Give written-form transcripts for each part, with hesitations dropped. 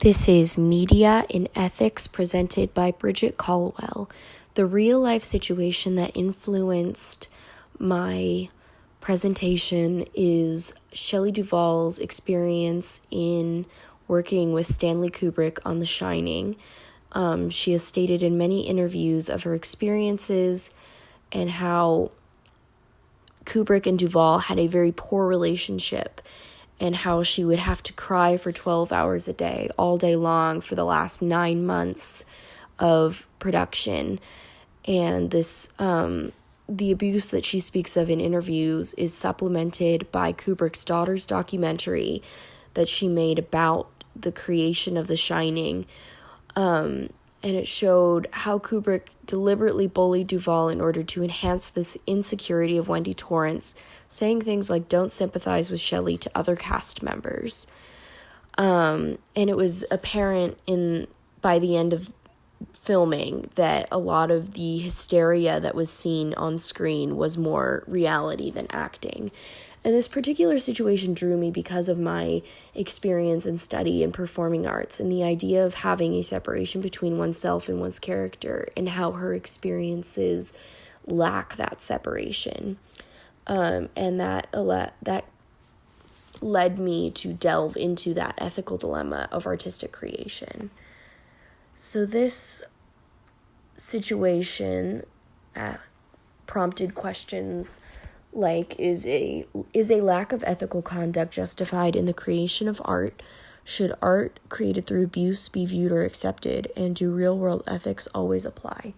This is Media in Ethics presented by Brigit Colwell. The real-life situation that influenced my presentation is Shelley Duvall's experience in working with Stanley Kubrick on The Shining. She has stated in many interviews of her experiences and how Kubrick and Duvall had a very poor relationship, and how she would have to cry for 12 hours a day, all day long, for the last 9 months of production. And this, the abuse that she speaks of in interviews is supplemented by Kubrick's daughter's documentary that she made about the creation of The Shining. And it showed how Kubrick deliberately bullied Duvall in order to enhance this insecurity of Wendy Torrance, saying things like, "Don't sympathize with Shelley" to other cast members. And it was apparent by the end of filming that a lot of the hysteria that was seen on screen was more reality than acting. And this particular situation drew me because of my experience and study in performing arts and the idea of having a separation between oneself and one's character, and how her experiences lack that separation. And that led me to delve into that ethical dilemma of artistic creation. So this situation prompted questions like, is a lack of ethical conduct justified in the creation of art? Should art created through abuse be viewed or accepted? And do real-world ethics always apply?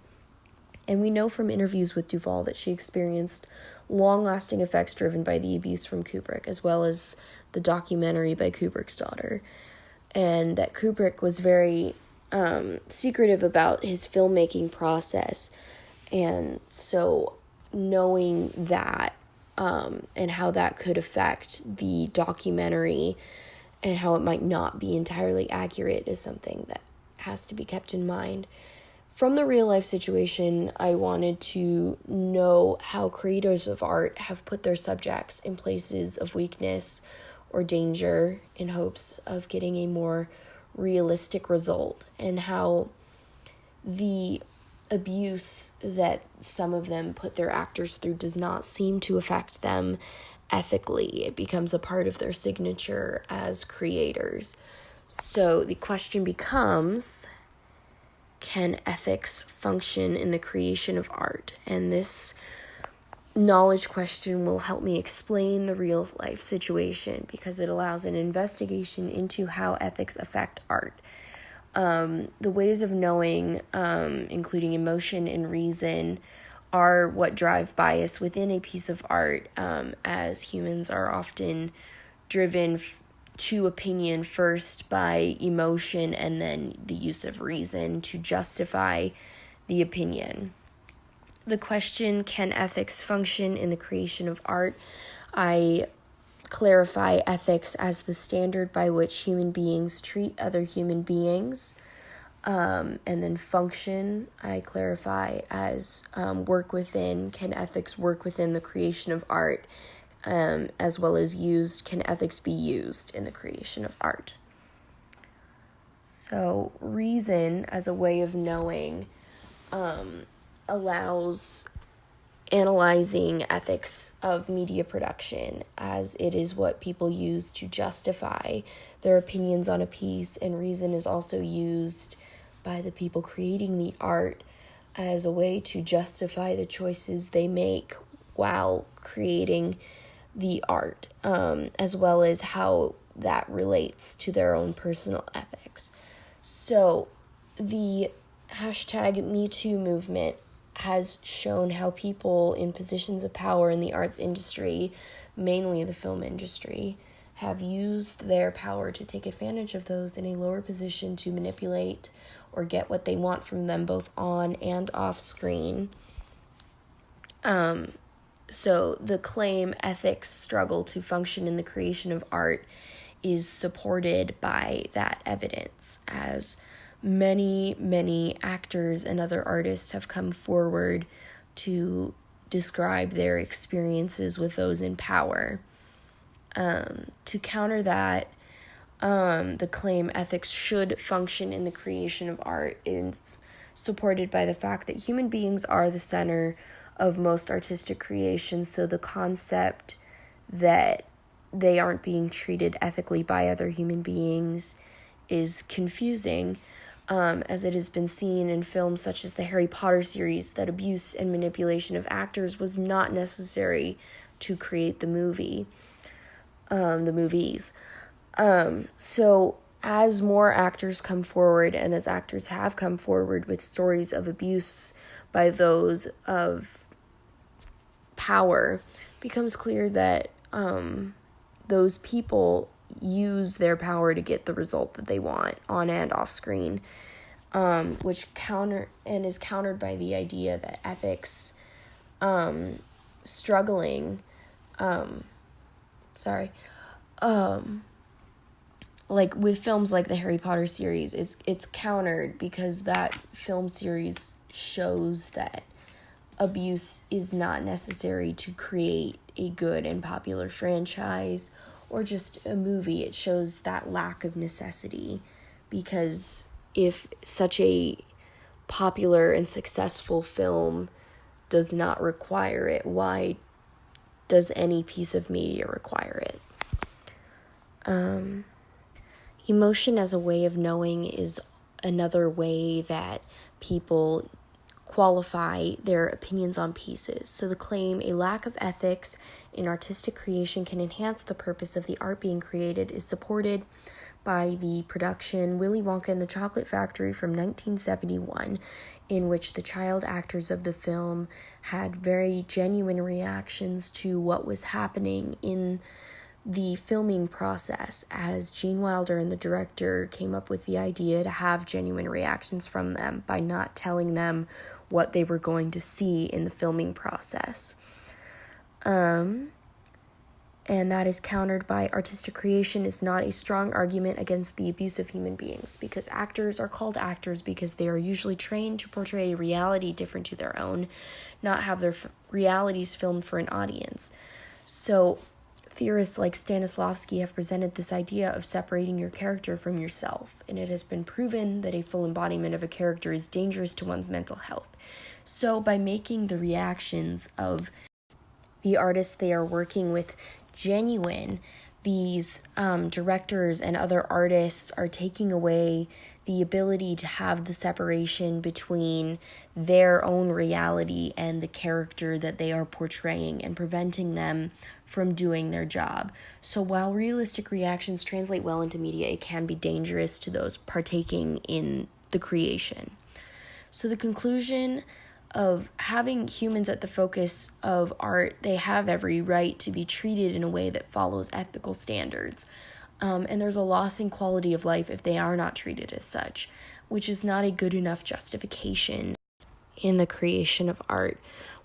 And we know from interviews with Duvall that she experienced long-lasting effects driven by the abuse from Kubrick, as well as the documentary by Kubrick's daughter. And that Kubrick was very secretive about his filmmaking process. And so knowing that and how that could affect the documentary and how it might not be entirely accurate is something that has to be kept in mind. From the real life situation, I wanted to know how creators of art have put their subjects in places of weakness or danger in hopes of getting a more realistic result, and how the abuse that some of them put their actors through does not seem to affect them ethically. It becomes a part of their signature as creators. So the question becomes, can ethics function in the creation of art? And this knowledge question will help me explain the real life situation, because it allows an investigation into how ethics affect art. The ways of knowing, including emotion and reason, are what drive bias within a piece of art, as humans are often driven to opinion first by emotion and then the use of reason to justify the opinion. The question, can ethics function in the creation of art? I clarify ethics as the standard by which human beings treat other human beings. And then function, I clarify as work within. Can ethics work within the creation of art? As well as used, can ethics be used in the creation of art? So reason as a way of knowing allows analyzing ethics of media production, as it is what people use to justify their opinions on a piece, and reason is also used by the people creating the art as a way to justify the choices they make while creating the art, as well as how that relates to their own personal ethics. So the #MeToo movement has shown how people in positions of power in the arts industry, mainly the film industry, have used their power to take advantage of those in a lower position to manipulate or get what they want from them, both on and off screen. So the claim ethics struggle to function in the creation of art is supported by that evidence, as many actors and other artists have come forward to describe their experiences with those in power. To counter that, The claim ethics should function in the creation of art is supported by the fact that human beings are the center of most artistic creations, so the concept that they aren't being treated ethically by other human beings is confusing, as it has been seen in films such as the Harry Potter series that abuse and manipulation of actors was not necessary to create the movies. So as more actors come forward, and as actors have come forward with stories of abuse by those of power, becomes clear that those people use their power to get the result that they want on and off screen, which is countered by the idea that ethics like with films like the Harry Potter series, it's countered because that film series shows that abuse is not necessary to create a good and popular franchise or just a movie. It shows that lack of necessity, because if such a popular and successful film does not require it, why does any piece of media require it? Emotion as a way of knowing is another way that people qualify their opinions on pieces. So the claim a lack of ethics in artistic creation can enhance the purpose of the art being created is supported by the production Willy Wonka and the Chocolate Factory from 1971, in which the child actors of the film had very genuine reactions to what was happening in the filming process, as Gene Wilder and the director came up with the idea to have genuine reactions from them by not telling them what they were going to see in the filming process. And that is countered by artistic creation is not a strong argument against the abuse of human beings, because actors are called actors because they are usually trained to portray a reality different to their own, not have their realities filmed for an audience. So theorists like Stanislavski have presented this idea of separating your character from yourself, and it has been proven that a full embodiment of a character is dangerous to one's mental health. So by making the reactions of the artists they are working with genuine, these directors and other artists are taking away the ability to have the separation between their own reality and the character that they are portraying, and preventing them from doing their job. So while realistic reactions translate well into media, it can be dangerous to those partaking in the creation. So the conclusion of having humans at the focus of art, they have every right to be treated in a way that follows ethical standards. And there's a loss in quality of life if they are not treated as such, which is not a good enough justification in the creation of art.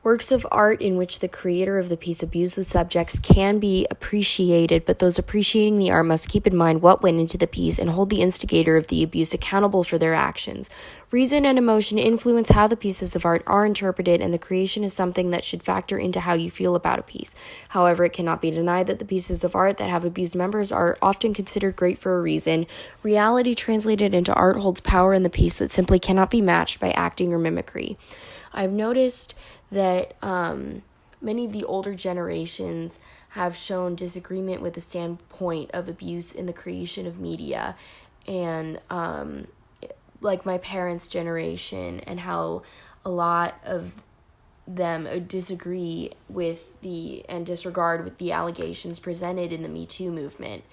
Works of art in which the creator of the piece abuses subjects can be appreciated, but those appreciating the art must keep in mind what went into the piece and hold the instigator of the abuse accountable for their actions. Reason and emotion influence how the pieces of art are interpreted, and the creation is something that should factor into how you feel about a piece. However, it cannot be denied that the pieces of art that have abused members are often considered great for a reason. Reality translated into art holds power in the piece that simply cannot be matched by acting or mimicry. I've noticed that many of the older generations have shown disagreement with the standpoint of abuse in the creation of media, and like my parents' generation, and how a lot of them disagree with and disregard with the allegations presented in the Me Too movement.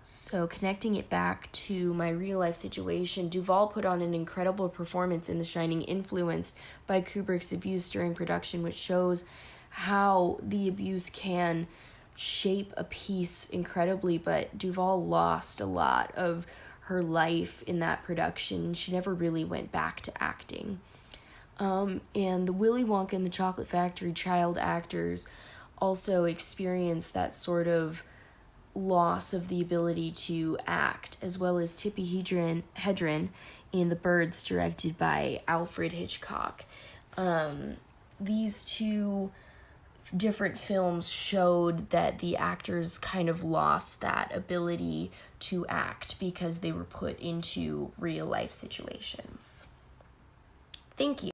So connecting it back to my real life situation, Duvall put on an incredible performance in The Shining, influenced by Kubrick's abuse during production, which shows how the abuse can shape a piece incredibly, but Duvall lost a lot of her life in that production. She never really went back to acting. And the Willy Wonka and the Chocolate Factory child actors also experienced that sort of loss of the ability to act, as well as Tippi Hedren in The Birds, directed by Alfred Hitchcock. These two different films showed that the actors kind of lost that ability to act because they were put into real life situations. Thank you.